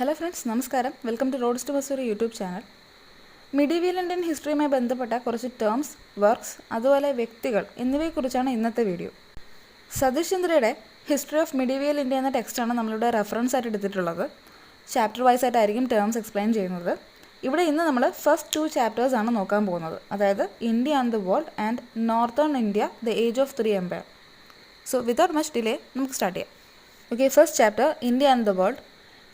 Hello friends, നമസ്കാരം. Welcome to roads to Mussoorie YouTube channel. Medieval Indian ഹിസ്റ്ററിയുമായി ബന്ധപ്പെട്ട കുറച്ച് ടേംസ്, വർക്ക്സ്, അതുപോലെ വ്യക്തികൾ എന്നിവയെക്കുറിച്ചാണ് ഇന്നത്തെ വീഡിയോ. സതീഷ് ചന്ദ്രയുടെ ഹിസ്റ്ററി ഓഫ് മിഡീവിയൽ ഇന്ത്യ എന്ന ടെക്സ്റ്റാണ് നമ്മളിവിടെ റെഫറൻസ് ആയിട്ട് എടുത്തിട്ടുള്ളത്. ചാപ്റ്റർ വൈസ് ആയിട്ടായിരിക്കും ടേംസ് എക്സ്പ്ലെയിൻ ചെയ്യുന്നത്. ഇവിടെ ഇന്ന് നമ്മൾ ഫസ്റ്റ് 2 ചാപ്റ്റേഴ്സാണ് നോക്കാൻ പോകുന്നത്, അതായത് India and the world and northern India, the age of 3 empire. So without much delay നമുക്ക് സ്റ്റാർട്ട് ചെയ്യാം. Okay, first chapter India and the world.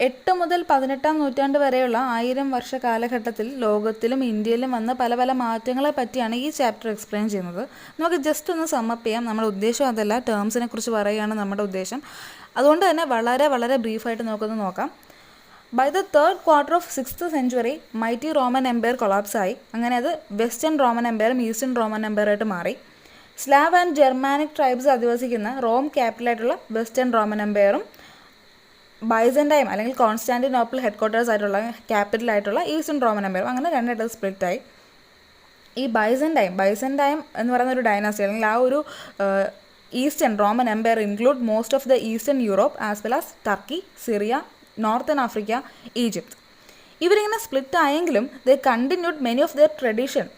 8 മുതൽ 18-ാം നൂറ്റാണ്ട് വരെയുള്ള 1000 വർഷ കാലഘട്ടത്തിൽ ലോകത്തിലും ഇന്ത്യയിലും വന്ന പല പല മാറ്റങ്ങളെ പറ്റിയാണ് ഈ ചാപ്റ്റർ എക്സ്പ്ലെയിൻ ചെയ്യുന്നത്. നമുക്ക് ജസ്റ്റ് ഒന്ന് സമ്മപ്പ് ചെയ്യാം. നമ്മുടെ ഉദ്ദേശം അതല്ല, ടേംസിനെ കുറിച്ച് പറയുകയാണ് നമ്മുടെ ഉദ്ദേശം. അതുകൊണ്ട് തന്നെ വളരെ വളരെ ബ്രീഫായിട്ട് നമുക്കൊന്ന് നോക്കാം. By the 3rd quarter of 6th century mighty Roman empire കൊളാപ്സായി. അങ്ങനെ അത് വെസ്റ്റേൺ റോമൻ എംപയറും ഈസ്റ്റേൺ റോമൻ എംപയറായിട്ട് മാറി. സ്ലാവ് ആൻഡ് ജർമാനിക് ട്രൈബ്സ് അധിവസിക്കുന്ന റോം ക്യാപിറ്റലായിട്ടുള്ള വെസ്റ്റേൺ റോമൻ എംപയറും ബൈസൻറ്റൈം അല്ലെങ്കിൽ കോൺസ്റ്റാന്റിനോപ്പിൾ ഹെഡ് ക്വാർട്ടേഴ്സ് ആയിട്ടുള്ള ക്യാപിറ്റലായിട്ടുള്ള ഈസ്റ്റേൺ റോമൻ എംപയറും അങ്ങനെ രണ്ടായിട്ട് സ്പ്ലിറ്റായി. ഈ ബൈസൻറ്റൈം എന്ന് പറയുന്ന ഒരു ഡൈനാസ്റ്റി അല്ലെങ്കിൽ ആ ഒരു eastern Roman empire include most of the eastern Europe as well as Turkey, Syria, northern Africa, Egypt. ഇവരിങ്ങനെ സ്പ്ലിറ്റ് ആയെങ്കിലും they continued many of their tradition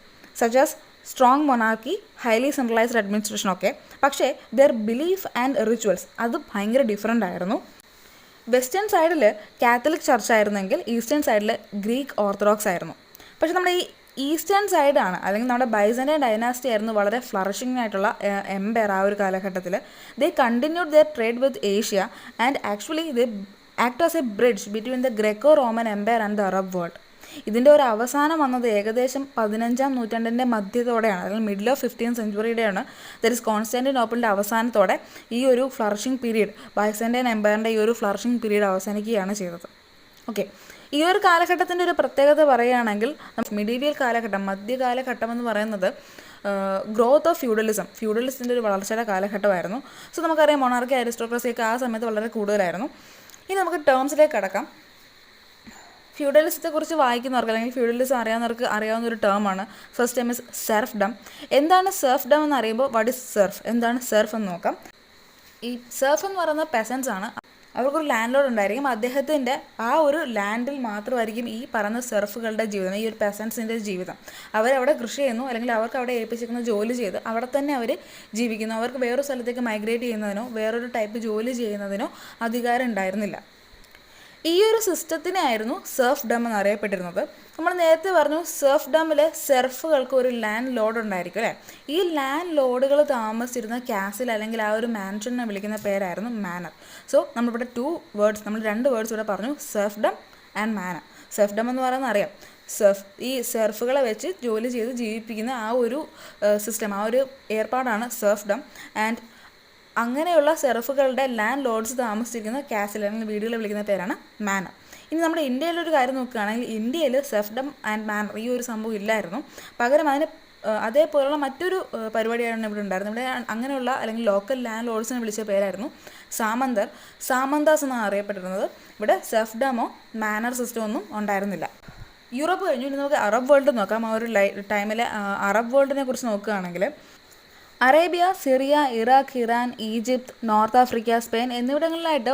such as strong monarchy, highly centralised administration ഒക്കെ. പക്ഷേ there belief and rituals അത് ഭയങ്കര different ആയിരുന്നു. Western സൈഡിൽ Catholic church ആയിരുന്നെങ്കിൽ eastern സൈഡിൽ ഗ്രീക്ക് ഓർത്തഡോക്സ് ആയിരുന്നു. പക്ഷേ നമ്മുടെ ഈ ഈസ്റ്റേൺ സൈഡാണ് അല്ലെങ്കിൽ നമ്മുടെ ബൈസൻറ്റൈൻ ഡൈനാസ്റ്റി ആയിരുന്നു വളരെ ഫ്ലറിഷിംഗ് ആയിട്ടുള്ള എംപയർ ആ ഒരു കാലഘട്ടത്തിൽ. They continued their trade with Asia and actually they act as a bridge between the Greco Roman empire and the Arab world. ഇതിൻ്റെ ഒരു അവസാനം വന്നത് ഏകദേശം 15-ാം നൂറ്റാണ്ടിൻ്റെ മധ്യത്തോടെയാണ്, അല്ലെങ്കിൽ മിഡിൽ ഓഫ് 15th സെഞ്ച്വറിയുടെയാണ്. ദറ്റ് ഈസ് കോൺസ്റ്റാന്റിനോപ്പിളിൻ്റെ അവസാനത്തോടെ ഈ ഒരു ഫ്ലറിഷിംഗ് പീരീഡ്, ബൈസൻറ്റൈൻ എംപയറിൻ്റെ ഈ ഒരു ഫ്ലറിഷിംഗ് പീരീഡ് അവസാനിക്കുകയാണ് ചെയ്തത്. ഓക്കെ, ഈ ഒരു കാലഘട്ടത്തിൻ്റെ ഒരു പ്രത്യേകത പറയുകയാണെങ്കിൽ മിഡീവിയൽ കാലഘട്ടം, മധ്യകാലഘട്ടം എന്ന് പറയുന്നത് ഗ്രോത്ത് ഓഫ് ഫ്യൂഡലിസത്തിൻ്റെ ഒരു വളർച്ചയുടെ കാലഘട്ടമായിരുന്നു. സോ നമുക്കറിയാം മൊണാർക്കി, അരിസ്റ്റോക്രസിയൊക്കെ ആ സമയത്ത് വളരെ കൂടുതലായിരുന്നു. ഇനി നമുക്ക് ടേംസിലേക്ക് കടക്കാം. ഫ്യൂഡലിസത്തെക്കുറിച്ച് വായിക്കുന്നവർക്ക് അല്ലെങ്കിൽ ഫ്യൂഡലിസം അറിയാവുന്നവർക്ക് അറിയാവുന്ന ഒരു ടേമാണ്. First time is serfdom. എന്താണ് സെർഫ്ഡം എന്ന് അറിയുമ്പോൾ വാട്ട് ഇസ് സെർഫ്, എന്താണ് സെർഫ് എന്ന് നോക്കാം. ഈ സെർഫ് എന്ന് പറയുന്ന പെസൻസ് ആണ്. അവർക്കൊരു ലാൻഡ് ലോഡ് ഉണ്ടായിരിക്കും. അദ്ദേഹത്തിൻ്റെ ആ ഒരു ലാൻഡിൽ മാത്രമായിരിക്കും ഈ പറയുന്ന സെർഫുകളുടെ ജീവിതം, ഈ ഒരു പെസൻസിൻ്റെ ജീവിതം. അവരവിടെ കൃഷി ചെയ്യുന്നു, അല്ലെങ്കിൽ അവർക്ക് അവിടെ ഏൽപ്പിച്ചിരിക്കുന്ന ജോലി ചെയ്ത് അവിടെ തന്നെ അവർ ജീവിക്കുന്നു. അവർക്ക് വേറൊരു സ്ഥലത്തേക്ക് മൈഗ്രേറ്റ് ചെയ്യുന്നതിനോ വേറൊരു ടൈപ്പ് ജോലി ചെയ്യുന്നതിനോ അധികാരം ഉണ്ടായിരുന്നില്ല. ഈ ഒരു സിസ്റ്റത്തിനെ ആയിരുന്നു സെർഫ് ഡം എന്നറിയപ്പെട്ടിരുന്നത്. നമ്മൾ നേരത്തെ പറഞ്ഞു സെർഫ് ഡമ്മിൽ സെർഫുകൾക്ക് ഒരു ലാൻഡ് ലോഡ് ഉണ്ടായിരിക്കും അല്ലേ. ഈ ലാൻഡ് ലോഡുകൾ താമസിച്ചിരുന്ന കാസിൽ അല്ലെങ്കിൽ ആ ഒരു മാൻഷനെ വിളിക്കുന്ന പേരായിരുന്നു മാനർ. സോ നമ്മളിവിടെ നമ്മൾ 2 വേർഡ്സ് ഇവിടെ പറഞ്ഞു, serf Dum and manor. Serf Dum എന്ന് പറയുന്നത് അറിയാം, ഈ സെർഫുകളെ വെച്ച് ജോലി ചെയ്ത് ജീവിപ്പിക്കുന്ന ആ ഒരു സിസ്റ്റം, ആ ഒരു ഏർപ്പാടാണ് സെർഫ് ഡം. ആൻഡ് അങ്ങനെയുള്ള സെർഫുകളുടെ ലാൻഡ് ലോഡ്സ് താമസിച്ചിരിക്കുന്ന കാസിൽ അല്ലെങ്കിൽ വീടുകളെ വിളിക്കുന്ന പേരാണ് മാനർ. ഇനി നമ്മുടെ ഇന്ത്യയിലൊരു കാര്യം നോക്കുകയാണെങ്കിൽ ഇന്ത്യയിൽ സെർഫ്ഡം ആൻഡ് മാനർ ഈ ഒരു സംഭവം ഇല്ലായിരുന്നു. പകരം അതിന് അതേപോലുള്ള മറ്റൊരു പരിപാടിയാണ് ഇവിടെ ഉണ്ടായിരുന്നത്. ഇവിടെ അങ്ങനെയുള്ള അല്ലെങ്കിൽ ലോക്കൽ ലാൻഡ് ലോഡ്സിനെ വിളിച്ച പേരായിരുന്നു സാമന്താസ് എന്നാണ് അറിയപ്പെട്ടിരുന്നത്. ഇവിടെ സെർഫ്ഡമോ മാനർ സിസ്റ്റമോ ഒന്നും ഉണ്ടായിരുന്നില്ല. യൂറോപ്പ് കഴിഞ്ഞു ഇനി നമുക്ക് അറബ് വേൾഡ് നോക്കാം. ആ ഒരു ടൈമിൽ അറബ് വേൾഡിനെ കുറിച്ച് നോക്കുകയാണെങ്കിൽ Arabia, Syria, Iraq, Iran, Egypt, north Africa, Spain എന്നിവിടങ്ങളിലായിട്ട്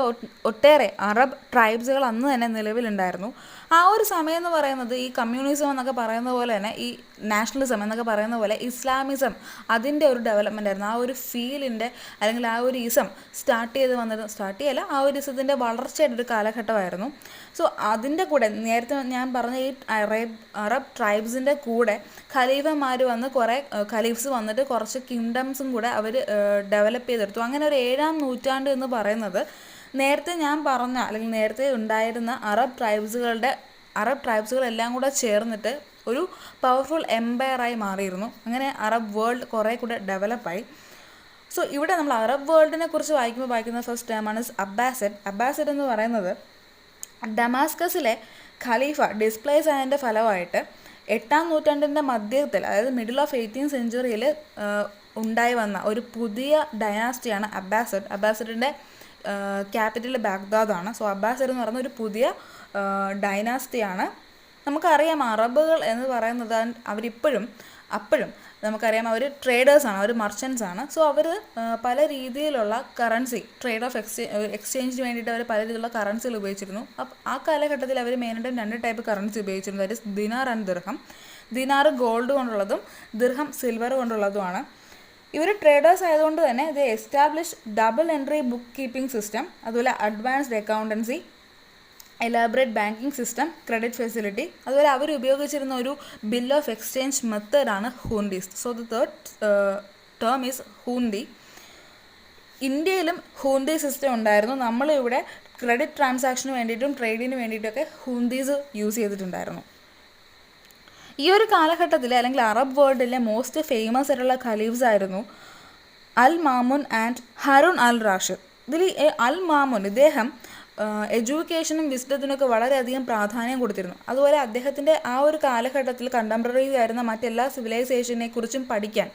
ഒട്ടേറെ അറബ് ട്രൈബ്സുകൾ അന്ന് തന്നെ നിലവിലുണ്ടായിരുന്നു. ആ ഒരു സമയം എന്ന് പറയുന്നത് ഈ കമ്മ്യൂണിസം എന്നൊക്കെ പറയുന്ന പോലെ തന്നെ ഈ നാഷണലിസം എന്നൊക്കെ പറയുന്ന പോലെ ഇസ്ലാമിസം അതിൻ്റെ ഒരു ഡെവലപ്മെൻ്റ് ആയിരുന്നു. ആ ഒരു ഫീലിൻ്റെ അല്ലെങ്കിൽ ആ ഒരു ഇസം ആ ഒരു ഇസത്തിൻ്റെ വളർച്ചയുടെ ഒരു കാലഘട്ടമായിരുന്നു. സോ അതിൻ്റെ കൂടെ നേരത്തെ ഞാൻ പറഞ്ഞ ഈ അറബ് ട്രൈബ്സിൻ്റെ കൂടെ ഖലീഫമാർ വന്ന് കുറേ ഖലീഫ്സ് വന്നിട്ട് കുറച്ച് കിങ്ഡംസും കൂടെ അവർ ഡെവലപ്പ് ചെയ്തെടുത്തു. അങ്ങനെ ഒരു 7-ാം നൂറ്റാണ്ട് എന്ന് പറയുന്നത് നേരത്തെ ഞാൻ പറഞ്ഞ അല്ലെങ്കിൽ നേരത്തെ ഉണ്ടായിരുന്ന അറബ് ട്രൈബ്സുകളെല്ലാം കൂടെ ചേർന്നിട്ട് ഒരു പവർഫുൾ എംപയറായി മാറിയിരുന്നു. അങ്ങനെ അറബ് വേൾഡ് കുറേ കൂടെ ഡെവലപ്പായി. സോ ഇവിടെ നമ്മൾ അറബ് വേൾഡിനെ കുറിച്ച് വായിക്കുന്ന ഫസ്റ്റ് ടേമാണ് അബ്ബാസിഡ് എന്ന് പറയുന്നത് ഡമാസ്കസിലെ ഖലീഫ ഡിസ്പ്ലേസ് ആയതിൻ്റെ ഫലമായിട്ട് 8-ാം നൂറ്റാണ്ടിൻ്റെ മധ്യത്തിൽ, അതായത് മിഡിൽ ഓഫ് 18th സെഞ്ച്വറിയിൽ ഉണ്ടായി വന്ന ഒരു പുതിയ ഡൈനാസ്റ്റിയാണ് അബ്ബാസിഡിൻ്റെ ക്യാപിറ്റൽ ബാഗ്ദാദാണ്. സോ അബ്ബാസിഡ് എന്ന് പറയുന്ന ഒരു പുതിയ ഡൈനാസ്റ്റിയാണ്. നമുക്കറിയാം അറബുകൾ എന്ന് പറയുന്നത് അവരിപ്പോഴും അപ്പോഴും നമുക്കറിയാം അവർ ട്രേഡേഴ്സാണ്, അവർ മർച്ചൻസ് ആണ്. സോ അവർ പല രീതിയിലുള്ള കറൻസി ട്രേഡ് ഓഫ് എക്സ്ചേഞ്ചിന് വേണ്ടിയിട്ട് അവർ പല രീതിയിലുള്ള കറൻസികൾ ഉപയോഗിച്ചിരുന്നു. ആ കാലഘട്ടത്തിൽ അവർ മെയിനായിട്ടും 2 ടൈപ്പ് കറൻസി ഉപയോഗിച്ചിരുന്നു. That is dinar and dirham. Dinar gold കൊണ്ടുള്ളതും ദിർഹം സിൽവർ കൊണ്ടുള്ളതുമാണ്. ഇവർ ട്രേഡേഴ്സ് ആയതുകൊണ്ട് തന്നെ ഇത് establish double entry book keeping system, അതുപോലെ advanced accountancy, elaborate banking system, credit facility. അതുപോലെ അവർ ഉപയോഗിച്ചിരുന്ന ഒരു ബിൽ ഓഫ് എക്സ്ചേഞ്ച് മെത്തേഡാണ് hundis. So the third term is hundi. ഇന്ത്യയിലും ഹൂണ്ടി സിസ്റ്റം ഉണ്ടായിരുന്നു. നമ്മളിവിടെ ക്രെഡിറ്റ് ട്രാൻസാക്ഷന് വേണ്ടിയിട്ടും ട്രേഡിന് വേണ്ടിയിട്ടൊക്കെ ഹൂണ്ടീസ് യൂസ് ചെയ്തിട്ടുണ്ടായിരുന്നു. ഈ ഒരു കാലഘട്ടത്തിൽ അല്ലെങ്കിൽ അറബ് വേൾഡിലെ മോസ്റ്റ് ഫേമസ് ആയിട്ടുള്ള ഖലീഫ്സ് ആയിരുന്നു അൽ Mamun and Harun al Rashid. ഇതിൽ അൽ മാമുൻ ഇദ്ദേഹം എഡ്യൂക്കേഷനും വിസ്ഡത്തിനൊക്കെ വളരെയധികം പ്രാധാന്യം കൊടുത്തിരുന്നു. അതുപോലെ അദ്ദേഹത്തിൻ്റെ ആ ഒരു കാലഘട്ടത്തിൽ കണ്ടംപററി ആയിരുന്ന മറ്റെല്ലാ സിവിലൈസേഷനെ കുറിച്ചും പഠിക്കാൻ,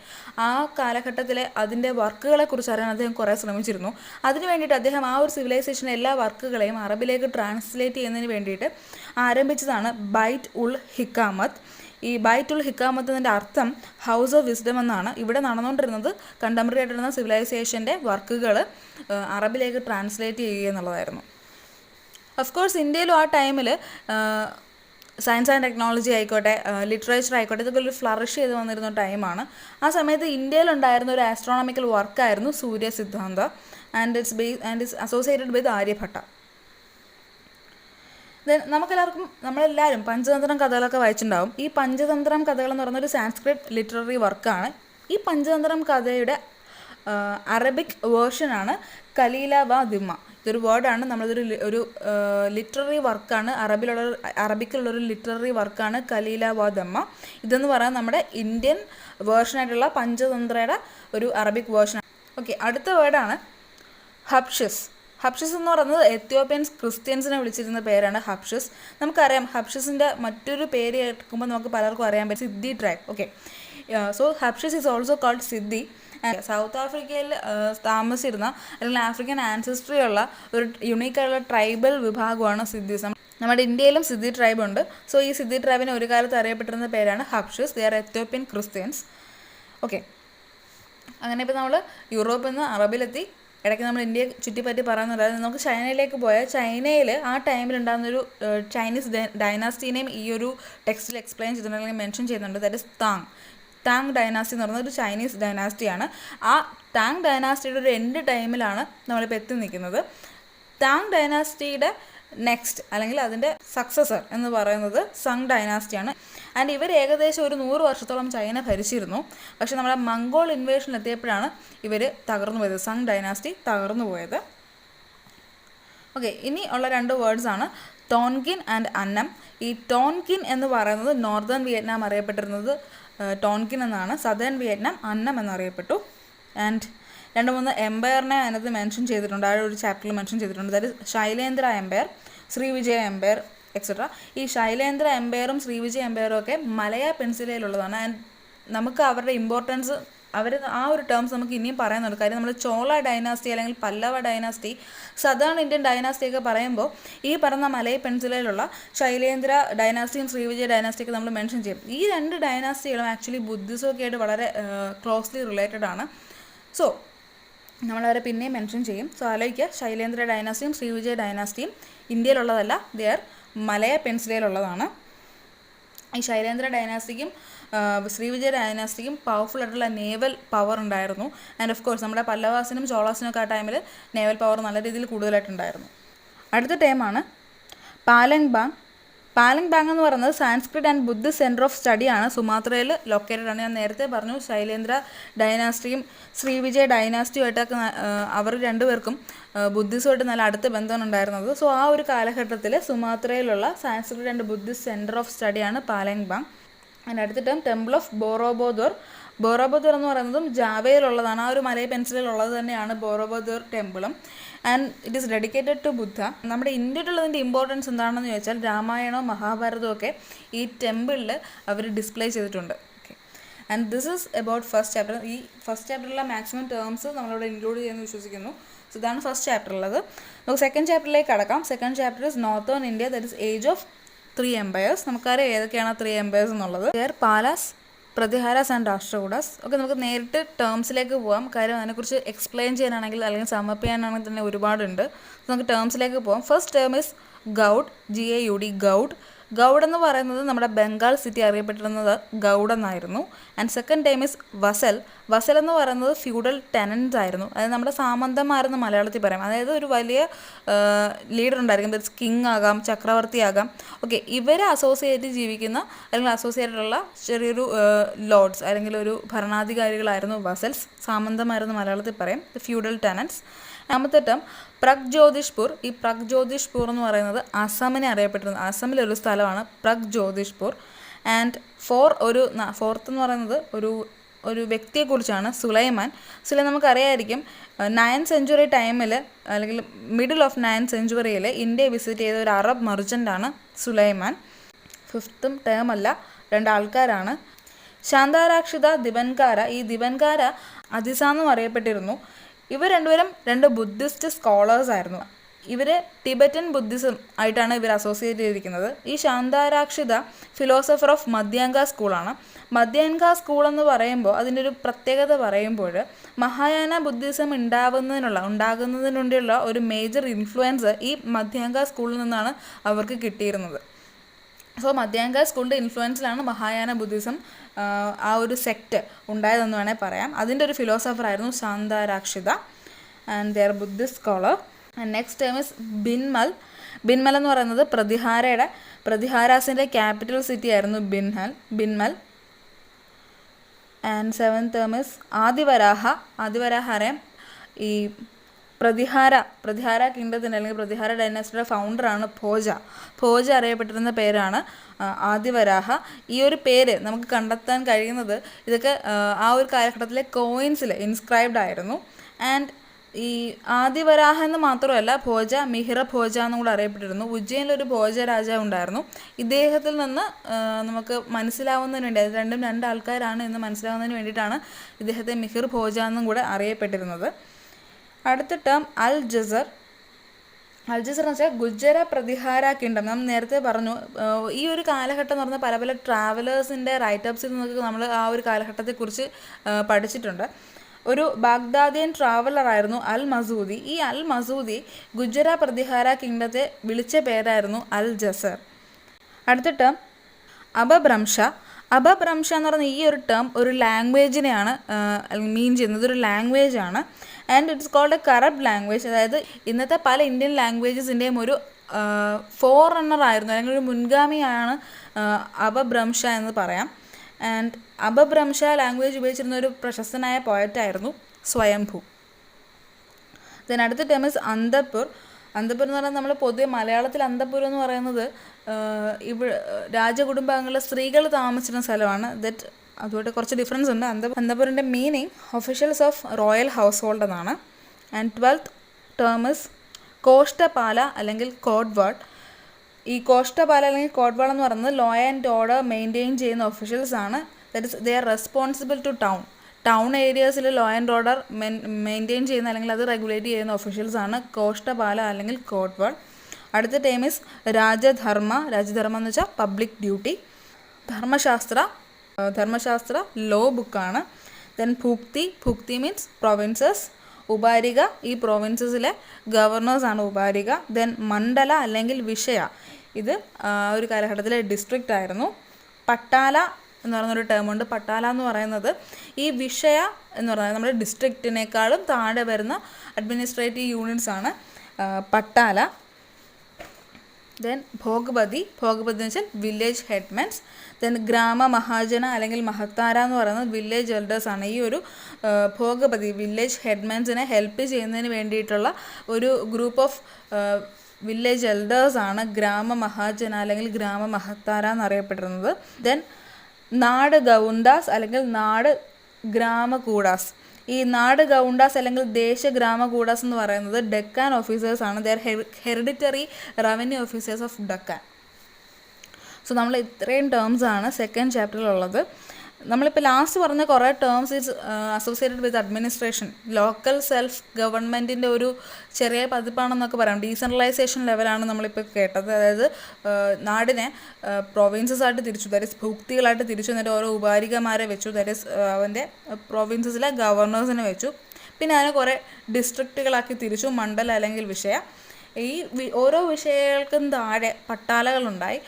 ആ കാലഘട്ടത്തിലെ അതിൻ്റെ വർക്കുകളെക്കുറിച്ച് അറിയാൻ അദ്ദേഹം കുറേ ശ്രമിച്ചിരുന്നു. അതിനു വേണ്ടിയിട്ട് അദ്ദേഹം ആ ഒരു സിവിലൈസേഷൻ്റെ എല്ലാ വർക്കുകളെയും അറബിലേക്ക് ട്രാൻസ്ലേറ്റ് ചെയ്യുന്നതിന് വേണ്ടിയിട്ട് ആരംഭിച്ചതാണ് ബൈറ്റ് ഉൾ ഹിക്കാമത്ത്. ഈ ബൈറ്റ് ഉൾ ഹിക്കാമത്തിൻ്റെ അർത്ഥം ഹൗസ് ഓഫ് വിസ്ഡം എന്നാണ്. ഇവിടെ നടന്നുകൊണ്ടിരുന്നത് കണ്ടംപററി ആയിട്ടിരുന്ന സിവിലൈസേഷൻ്റെ വർക്കുകൾ അറബിലേക്ക് ട്രാൻസ്ലേറ്റ് ചെയ്യുക എന്നുള്ളതായിരുന്നു. ഓഫ് കോഴ്സ് ഇന്ത്യയിലും ആ ടൈമിൽ സയൻസ് ആൻഡ് ടെക്നോളജി ആയിക്കോട്ടെ, ലിറ്ററേച്ചർ ആയിക്കോട്ടെ, ഇതൊക്കെ ഒരു ഫ്ലറിഷ് ചെയ്ത് വന്നിരുന്ന ടൈമാണ്. ആ സമയത്ത് ഇന്ത്യയിലുണ്ടായിരുന്ന ഒരു ആസ്ട്രോണമിക്കൽ വർക്കായിരുന്നു Surya Siddhanta and it's associated with Aryabhata. നമ്മളെല്ലാവരും പഞ്ചതന്ത്രം കഥകളൊക്കെ വായിച്ചിട്ടുണ്ടാവും. ഈ പഞ്ചതന്ത്രം കഥകൾ എന്ന് പറയുന്നൊരു സാൻസ്ക്രിറ്റ് ലിറ്റററി വർക്കാണ്. ഈ പഞ്ചതന്ത്രം കഥയുടെ അറബിക് വേർഷനാണ് കലീല വ ദിമ്മ. ഇതൊരു വേർഡാണ്, ഒരു ലിറ്റററി വർക്കാണ്, അറബിക്കിലുള്ളൊരു ലിറ്റററി വർക്കാണ് കലീല വ ദമ്മ. ഇതെന്ന് പറയുന്നത് നമ്മുടെ ഇന്ത്യൻ വേർഷനായിട്ടുള്ള പഞ്ചതന്ത്രയുടെ ഒരു അറബിക് വേർഷൻ. ഓക്കെ, അടുത്ത വേർഡാണ് ഹബ്ഷിസ്. ഹബ്ഷിസ് എന്ന് പറയുന്നത് എത്യോപ്യൻസ് ക്രിസ്ത്യൻസിനെ വിളിച്ചിരുന്ന പേരാണ് ഹബ്ഷിസ്. നമുക്കറിയാം ഹബ്ഷിസിൻ്റെ മറ്റൊരു പേര് കേൾക്കുമ്പോൾ നമുക്ക് പലർക്കും അറിയാൻ പറ്റും Siddi tribe. Okay, so Habshis is also called Siddi. South ആഫ്രിക്കയിൽ താമസിച്ചിരുന്ന അല്ലെങ്കിൽ ആഫ്രിക്കൻ ആൻസിസ്ട്രി ഉള്ള ഒരു യുണീക്കായുള്ള ട്രൈബൽ വിഭാഗമാണ് സിദ്ധിസം. നമ്മുടെ ഇന്ത്യയിലും സിദ്ധി ട്രൈബ് ഉണ്ട്. സോ ഈ സിദ്ധി ട്രൈബിന് ഒരു കാലത്ത് അറിയപ്പെട്ടിരുന്ന പേരാണ് Habshis. They are Ethiopian Christians. Okay, അങ്ങനെ ഇപ്പോൾ നമ്മൾ യൂറോപ്പിൽ നിന്ന് അറബിലെത്തി. ഇടയ്ക്ക് നമ്മൾ ഇന്ത്യയെ ചുറ്റിപ്പറ്റി പറയുന്നുണ്ടായിരുന്നു. നമുക്ക് ചൈനയിലേക്ക് പോയാൽ ചൈനയിൽ ആ ടൈമിലുണ്ടാകുന്നൊരു ചൈനീസ് ഡൈനാസ്റ്റിനെയും ഈ ഒരു ടെക്സ്റ്റിൽ എക്സ്പ്ലെയിൻ ചെയ്തിട്ടുണ്ട്, അല്ലെങ്കിൽ മെൻഷൻ ചെയ്യുന്നുണ്ട്. ദാറ്റ് ഇസ് താങ് ഡൈനാസ്റ്റി എന്ന് പറയുന്നത് ഒരു ചൈനീസ് ഡൈനാസ്റ്റിയാണ്. ആ താങ് ഡൈനാസ്റ്റിയുടെ ഒരു എൻഡ് ടൈമിലാണ് നമ്മളിപ്പോൾ എത്തി നിൽക്കുന്നത്. താങ് ഡൈനാസ്റ്റിയുടെ നെക്സ്റ്റ് അല്ലെങ്കിൽ അതിൻ്റെ സക്സസർ എന്ന് പറയുന്നത് സങ് ഡൈനാസ്റ്റിയാണ്. ആൻഡ് ഇവർ ഏകദേശം ഒരു 100 വർഷത്തോളം ചൈന ഭരിച്ചിരുന്നു. പക്ഷെ നമ്മുടെ മംഗോൾ ഇൻവേഷൻ എത്തിയപ്പോഴാണ് ഇവർ തകർന്നു പോയത്, സങ് ഡൈനാസ്റ്റി തകർന്നു പോയത്. ഓക്കെ, ഇനി ഉള്ള 2 വേർഡ്സാണ് ടോൺകിൻ ആൻഡ് അന്നം. ഈ ടോൺകിൻ എന്ന് പറയുന്നത് നോർത്തേൺ വിയറ്റ്നാം അറിയപ്പെട്ടിരുന്നത് ടോൺകിൻ എന്നാണ്. സദേൺ വിയറ്റ്നാം അന്നം എന്നറിയപ്പെട്ടു. ആൻഡ് 2-3 എംപയറിനെ അതിനകത്ത് മെൻഷൻ ചെയ്തിട്ടുണ്ട്, ആ ഒരു ചാപ്റ്ററിൽ മെൻഷൻ ചെയ്തിട്ടുണ്ട്. അതായത് Shailendra empire, Srivijaya empire et cetera. ഈ ശൈലേന്ദ്ര എംപയറും ശ്രീവിജയ എംപയറും ഒക്കെ മലയ പെൻസിലയിലുള്ളതാണ്. ആൻഡ് നമുക്ക് അവരുടെ ഇമ്പോർട്ടൻസ്, ആ ഒരു ടേംസ് നമുക്ക് ഇനിയും പറയുന്നുണ്ട്. കാര്യം നമ്മൾ ചോള ഡൈനാസ്റ്റി അല്ലെങ്കിൽ Pallava dynasty, southern Indian dynasty ഒക്കെ പറയുമ്പോൾ ഈ പറഞ്ഞ മലയ പെൻസിലയിലുള്ള ശൈലേന്ദ്ര ഡൈനാസ്റ്റിയും ശ്രീവിജയ ഡൈനാസ്റ്റിയൊക്കെ നമ്മൾ മെൻഷൻ ചെയ്യും. ഈ 2 ഡൈനാസ്റ്റികളും ആക്ച്വലി ബുദ്ധിസമൊക്കെ ആയിട്ട് വളരെ ക്ലോസ്ലി റിലേറ്റഡ് ആണ്. സോ നമ്മളവരെ പിന്നെയും മെൻഷൻ ചെയ്യും. സോ ആലോചിക്കുക, ശൈലേന്ദ്ര ഡൈനാസ്റ്റിയും ശ്രീവിജയ ഡൈനാസ്റ്റിയും ഇന്ത്യയിലുള്ളതല്ല, ദേ ആർ മലയ പെൻസിലയിലുള്ളതാണ്. ഈ ശൈലേന്ദ്ര ഡൈനാസ്റ്റിക്കും ശ്രീവിജയ ഡൈനാസ്റ്റിക്കും പവർഫുൾ ആയിട്ടുള്ള നേവൽ പവർ ഉണ്ടായിരുന്നു. ആൻഡ് ഓഫ് കോഴ്സ് നമ്മുടെ പല്ലവാസിനും ചോളാസിനും ഒക്കെ ആ ടൈമിൽ നേവൽ പവർ നല്ല രീതിയിൽ കൂടുതലായിട്ടുണ്ടായിരുന്നു. അടുത്ത ടൈമാണ് പാലങ്ബാങ്. പാലങ്ബാങ് എന്ന് പറയുന്നത് Sanskrit and Buddhist centre of സ്റ്റഡിയാണ്. സുമാത്രയിൽ ലൊക്കേറ്റഡ് ആണ്. ഞാൻ നേരത്തെ പറഞ്ഞു ശൈലേന്ദ്ര ഡൈനാസ്റ്റിയും ശ്രീവിജയ ഡൈനാസ്റ്റിയുമായിട്ടൊക്കെ അവർ 2 പേർക്കും ബുദ്ധിസമായിട്ട് നല്ല അടുത്ത ബന്ധമാണ് ഉണ്ടായിരുന്നത്. സോ ആ ഒരു കാലഘട്ടത്തിൽ സുമാത്രയിലുള്ള Sanskrit and Buddhist centre of സ്റ്റഡിയാണ് പാലങ്ബാങ്. അതിൻ്റെ അടുത്ത term temple of Borobudur. Borobudur എന്ന് പറയുന്നതും ജാവയിലുള്ളതാണ്. ആ ഒരു മലയ പെൻസിലുള്ളത് തന്നെയാണ് ബോറോബോദോർ ടെമ്പിളും. And it is dedicated to Buddha. നമ്മുടെ ഇന്ത്യയിലുള്ളതിൻ്റെ ഇമ്പോർട്ടൻസ് എന്താണെന്ന് ചോദിച്ചാൽ രാമായണവും മഹാഭാരതവും ഒക്കെ ഈ ടെമ്പിളിൽ അവർ ഡിസ്പ്ലേ ചെയ്തിട്ടുണ്ട്. Okay, and this is about first chapter. ഈ ഫസ്റ്റ് ചാപ്റ്ററിലുള്ള മാക്സിമം ടേംസ് നമ്മളിവിടെ ഇൻക്ലൂഡ് ചെയ്യുമെന്ന് വിശ്വസിക്കുന്നു. സോ ഇതാണ് ഫസ്റ്റ് ചാപ്റ്ററുള്ളത്. നമുക്ക് സെക്കൻഡ് ചാപ്റ്ററിലേക്ക് കടക്കാം. Second chapter is northern India, that is age of 3 empires. നമുക്കറിയാം ഏതൊക്കെയാണ് 3 എംപയേഴ്സ് എന്നുള്ളത്. They are Palas, Pratiharas and Rashtrakutas. Okay, നമുക്ക് നേരിട്ട് ടേംസിലേക്ക് പോകാം. കാര്യം അതിനെക്കുറിച്ച് എക്സ്പ്ലെയിൻ ചെയ്യാനാണെങ്കിൽ അല്ലെങ്കിൽ സമപ്പ് ചെയ്യാനാണെങ്കിൽ തന്നെ ഒരുപാടുണ്ട്. നമുക്ക് ടേംസിലേക്ക് പോകാം. First term is Gaud, GAUD, Gaud. Gaud എന്ന് പറയുന്നത് നമ്മുടെ ബംഗാൾ സിറ്റി അറിയപ്പെട്ടിരുന്നത് ഗൗഡ് എന്നായിരുന്നു. And second time is വസൽ. വസൽ എന്ന് പറയുന്നത് ഫ്യൂഡൽ ടെനൻസ് ആയിരുന്നു. അതായത് നമ്മുടെ സാമന്തന്മാരെന്ന് മലയാളത്തിൽ പറയാം. അതായത് ഒരു വലിയ ലീഡർ ഉണ്ടായിരിക്കും. ദറ്റ്സ് കിങ് ആകാം, ചക്രവർത്തി ആകാം. ഓക്കെ, ഇവരെ അസോസിയേറ്റ് ജീവിക്കുന്ന അല്ലെങ്കിൽ അസോസിയേറ്റഡുള്ള ചെറിയൊരു ലോർഡ്സ് അല്ലെങ്കിൽ ഒരു ഭരണാധികാരികളായിരുന്നു വസൽസ്. സാമന്തന്മാരെന്ന് മലയാളത്തിൽ പറയും, ഫ്യൂഡൽ ടെനൻസ്. രണ്ടാമത്തെ ടേം പ്രഗ്ജ്യോതിഷ്പൂർ. ഈ പ്രഗ്ജ്യോതിഷ്പൂർ എന്ന് പറയുന്നത് അസമിനെ അറിയപ്പെട്ടിരുന്നത്, അസമിലൊരു സ്ഥലമാണ് പ്രഗ്ജ്യോതിഷ്പൂർ. ആൻഡ് ഫോർത്ത് എന്ന് പറയുന്നത് ഒരു വ്യക്തിയെക്കുറിച്ചാണ്, സുലൈമാൻ. നമുക്കറിയായിരിക്കും 9th century ടൈമിൽ അല്ലെങ്കിൽ middle of 9th century India visit ചെയ്ത ഒരു അറബ് മെർച്ചൻ്റാണ് സുലൈമാൻ. ഫിഫ്ത്തും ടേം അല്ല, 2 ആൾക്കാരാണ്. ശാന്താരാക്ഷിത, ദിവൻകാര. ഈ ദിവൻകാര അതിസ എന്നും അറിയപ്പെട്ടിരുന്നു. ഇവർ രണ്ടുപേരും 2 ബുദ്ധിസ്റ്റ് സ്കോളേഴ്സ് ആയിരുന്നു. ഇവർ ടിബറ്റൻ ബുദ്ധിസം ആയിട്ടാണ് ഇവർ അസോസിയേറ്റ് ചെയ്തിരിക്കുന്നത്. ഈ ശാന്താരാക്ഷിത ഫിലോസഫർ ഓഫ് മധ്യാങ്ക സ്കൂളാണ്. മധ്യാങ്ക സ്കൂൾ എന്ന് പറയുമ്പോൾ അതിൻ്റെ ഒരു പ്രത്യേകത പറയുമ്പോൾ മഹായാന ബുദ്ധിസം ഉണ്ടാകുന്നതിനുള്ള ഒരു മേജർ ഇൻഫ്ലുവൻസ് ഈ മധ്യാങ്ക സ്കൂളിൽ നിന്നാണ് അവർക്ക് കിട്ടിയിരുന്നത്. സോ മധ്യാങ്ക സ്കൂളിൻ്റെ ഇൻഫ്ലുവൻസിലാണ് മഹായാന ബുദ്ധിസം ആ ഒരു സെക്റ്റ് ഉണ്ടായതെന്ന് വേണേൽ പറയാം. അതിൻ്റെ ഒരു ഫിലോസഫറായിരുന്നു Shantarakshita and their Buddhist scholar. And next term is Bhinmal. Bhinmal എന്ന് പറയുന്നത് പ്രതിഹാരാസിൻ്റെ ക്യാപിറ്റൽ സിറ്റി ആയിരുന്നു Bhinmal. And 7th term is Adivaraha. Adivaraha അറിയാം, ഈ പ്രതിഹാര കിങ്ഡത്തിൻ്റെ അല്ലെങ്കിൽ പ്രതിഹാര ഡൈനാസ്റ്റിയുടെ ഫൗണ്ടറാണ് ഭോജ അറിയപ്പെട്ടിരുന്ന പേരാണ് ആദിവരാഹ. ഈ ഒരു പേര് നമുക്ക് കണ്ടെത്താൻ കഴിയുന്നത് ഇതൊക്കെ ആ ഒരു കാലഘട്ടത്തിലെ കോയിൻസിൽ ഇൻസ്ക്രൈബ്ഡ് ആയിരുന്നു. ആൻഡ് ഈ ആദിവരാഹ എന്ന് മാത്രമല്ല, മിഹിര ഭോജ എന്നും കൂടെ അറിയപ്പെട്ടിരുന്നു. ഉജ്ജയിനിലൊരു ഭോജ രാജാവ് ഉണ്ടായിരുന്നു. ഇദ്ദേഹത്തിൽ നിന്ന് നമുക്ക് മനസ്സിലാവുന്നതിന് വേണ്ടി, അത് രണ്ടും 2 ആൾക്കാരാണ് എന്ന് മനസ്സിലാവുന്നതിന് വേണ്ടിയിട്ടാണ് ഇദ്ദേഹത്തെ മിഹിർ ഭോജ എന്നും കൂടെ അറിയപ്പെട്ടിരുന്നത്. അടുത്ത ടേം അൽ ജസർ എന്ന് വെച്ചാൽ ഗുജറ പ്രതിഹാര കിങ്ഡം. നമ്മൾ നേരത്തെ പറഞ്ഞു, ഈ ഒരു കാലഘട്ടം എന്ന് പറഞ്ഞാൽ പല ട്രാവലേഴ്സിൻ്റെ റൈറ്റപ്സിൽ നിന്നൊക്കെ നമ്മൾ ആ ഒരു കാലഘട്ടത്തെക്കുറിച്ച് പഠിച്ചിട്ടുണ്ട്. ഒരു ബാഗ്ദാദിയൻ ട്രാവലറായിരുന്നു അൽ മസൂദി. ഈ അൽ മസൂദി ഗുജറ പ്രതിഹാര കിങ്ഡത്തെ വിളിച്ച പേരായിരുന്നു അൽ ജസർ. അടുത്ത ടേം അപഭ്രംശ. അപഭ്രംശ എന്ന് പറയുന്ന ഈ ഒരു ടേം ഒരു ലാംഗ്വേജിനെയാണ് മീൻ ചെയ്യുന്നത്, ഒരു ലാംഗ്വേജ് ആണ്. And it's called a corrupt language. അതായത് ഇന്നത്തെ പല ഇന്ത്യൻ ലാംഗ്വേജസിൻ്റെയും ഒരു ഫോർറണ്ണർ ആയിരുന്നു അല്ലെങ്കിൽ ഒരു മുൻഗാമിയാണ് അപഭ്രംശ എന്ന് പറയാം. ആൻഡ് അപഭ്രംശ ലാംഗ്വേജ് ഉപയോഗിച്ചിരുന്ന ഒരു പ്രശസ്തനായ പോയറ്റായിരുന്നു സ്വയംഭൂ. ദെൻ അടുത്ത ടേം ഇസ് അന്തപുർ. അന്തപുരം എന്ന് പറഞ്ഞാൽ നമ്മൾ പൊതുവെ മലയാളത്തിൽ അന്തപുരം എന്ന് പറയുന്നത് രാജകുടുംബാംഗങ്ങളിലെ സ്ത്രീകൾ താമസിച്ചിരുന്ന സ്ഥലമാണ്. അതുകൊണ്ട് കുറച്ച് ഡിഫറൻസ് ഉണ്ട്. അന്തപുരൻ്റെ meaning officials of royal household എന്നാണ്. And 12th term is Koshtapala അല്ലെങ്കിൽ കോഡ്വാൾ. ഈ കോഷ്ടപാല അല്ലെങ്കിൽ കോഡ്വാൾ എന്ന് പറയുന്നത് ലോ ആൻഡ് ഓർഡർ മെയിൻറ്റെയിൻ ചെയ്യുന്ന ഒഫീഷ്യൽസ് ആണ്. That is they are responsible to town ഏരിയാസിൽ ലോ ആൻഡ് ഓർഡർ മെയിൻറ്റെയിൻ ചെയ്യുന്ന അല്ലെങ്കിൽ അത് റെഗുലേറ്റ് ചെയ്യുന്ന ഒഫീഷ്യൽസ് ആണ് കോഷ്ടപാല അല്ലെങ്കിൽ കോഡ്വാൾ. അടുത്ത ടൈം ഇസ് രാജധർമ്മ എന്ന് വെച്ചാൽ പബ്ലിക് ഡ്യൂട്ടി. ധർമ്മശാസ്ത്ര ലോ ബുക്കാണ്. Then Bhukti means provinces. Uparika, ഈ പ്രൊവിൻസസിലെ ഗവർണേഴ്സാണ് ഉപാരിക. ദെൻ മണ്ഡല അല്ലെങ്കിൽ വിഷയ, ഇത് ഒരു കാലഘട്ടത്തിലെ ഡിസ്ട്രിക്റ്റ് ആയിരുന്നു. പട്ടാല എന്ന് പറയുന്നൊരു ടേമുണ്ട്. പട്ടാല എന്ന് പറയുന്നത് ഈ വിഷയ എന്ന് പറയുന്നത് നമ്മുടെ ഡിസ്ട്രിക്റ്റിനേക്കാളും താഴെ വരുന്ന അഡ്മിനിസ്ട്രേറ്റീവ് യൂണിറ്റ്സ് ആണ് പട്ടാല. ദെൻ ഭോഗപതി എന്ന് വെച്ചാൽ വില്ലേജ് ഹെഡ്മെൻസ്. ദെൻ ഗ്രാമ മഹാജന അല്ലെങ്കിൽ മഹത്താര എന്ന് പറയുന്നത് വില്ലേജ് എൽഡേഴ്സ് ആണ്. ഈ ഒരു ഭോഗപതി വില്ലേജ് ഹെഡ്മെൻസിനെ ഹെൽപ്പ് ചെയ്യുന്നതിന് വേണ്ടിയിട്ടുള്ള ഒരു ഗ്രൂപ്പ് ഓഫ് വില്ലേജ് എൽഡേഴ്സ് ആണ് ഗ്രാമ മഹാജന അല്ലെങ്കിൽ ഗ്രാമ മഹത്താര എന്നറിയപ്പെടുന്നത്. ദെൻ നാട് ഗൗണ്ടാസ് അല്ലെങ്കിൽ നാട് ഗ്രാമകൂടാസ്. ഈ നാട് ഗൗണ്ടാസ് അല്ലെങ്കിൽ ദേശഗ്രാമകൂടാസ് എന്ന് പറയുന്നത് ഡെക്കാൻ ഓഫീസേഴ്സ് ആണ്. There hereditary revenue officers of Deccan. So നമ്മൾ ഇത്രയും ടേംസ് ആണ് സെക്കൻഡ് ചാപ്റ്ററിലുള്ളത്. നമ്മളിപ്പോൾ ലാസ്റ്റ് പറഞ്ഞ കുറേ terms is associated with administration, local self ഗവൺമെൻറ്റിൻ്റെ ഒരു ചെറിയ പതിപ്പാണെന്നൊക്കെ പറയാം. ഡീസെൻട്രലൈസേഷൻ ലെവലാണ് നമ്മളിപ്പോൾ കേട്ടത്. അതായത് നാടിനെ പ്രൊവിൻസസ് ആയിട്ട് തിരിച്ചു, ദാറ്റ് ഇസ് ഭുക്തികളായിട്ട് തിരിച്ചു, എന്നിട്ട് ഓരോ ഉപാരികമാരെ വെച്ചു, ദാറ്റ് ഇസ് അവൻ്റെ പ്രൊവിൻസസിലെ ഗവർണേഴ്സിനെ വെച്ചു. പിന്നെ അതിനെ കുറേ ഡിസ്ട്രിക്റ്റുകളാക്കി തിരിച്ചു, മണ്ഡലം അല്ലെങ്കിൽ വിഷയ. ഈ ഓരോ വിഷയങ്ങൾക്കും താഴെ പട്ടാളകളുണ്ടായി.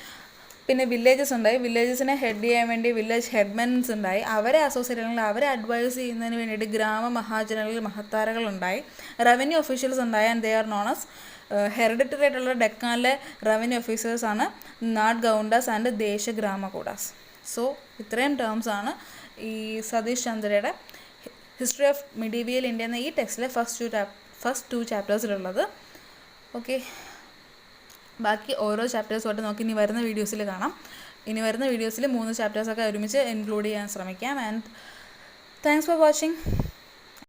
പിന്നെ വില്ലേജസ് ഉണ്ടായി. വില്ലേജസിനെ ഹെഡ് ചെയ്യാൻ വേണ്ടി വില്ലേജ് ഹെഡ്മെൻസ് ഉണ്ടായി. അവരെ അസോസിയേറ്റ് അല്ലെങ്കിൽ അവരെ അഡ്വൈസ് ചെയ്യുന്നതിന് വേണ്ടിയിട്ട് ഗ്രാമ മഹാജനങ്ങളിൽ മഹത്താരകളുണ്ടായി. റവന്യൂ ഒഫീഷ്യൽസ് ഉണ്ടായി. And they are known as hereditary ആയിട്ടുള്ള ഡെക്കാനിലെ റവന്യൂ ഓഫീസേഴ്സാണ് നാഡ് ഗൗണ്ടേഴ്സ് ആൻഡ് ദേശഗ്രാമ കൂടാസ്. സോ ഇത്രയും ടേംസാണ് ഈ സതീഷ് ചന്ദ്രയുടെ ഹിസ്റ്ററി ഓഫ് മിഡീവിയൽ ഇന്ത്യ എന്ന ഈ ടെക്സ്റ്റിലെ ഫസ്റ്റ് ടു ചാപ്റ്റേഴ്സിലുള്ളത്. ഓക്കെ, ബാക്കി ഓരോ ചാപ്റ്റേഴ്സുമായിട്ട് നമുക്ക് ഇനി വരുന്ന വീഡിയോസിൽ കാണാം. ഇനി വരുന്ന വീഡിയോസിൽ 3 ചാപ്റ്റേഴ്സൊക്കെ ഒരുമിച്ച് ഇൻക്ലൂഡ് ചെയ്യാൻ ശ്രമിക്കാം. And thanks for watching.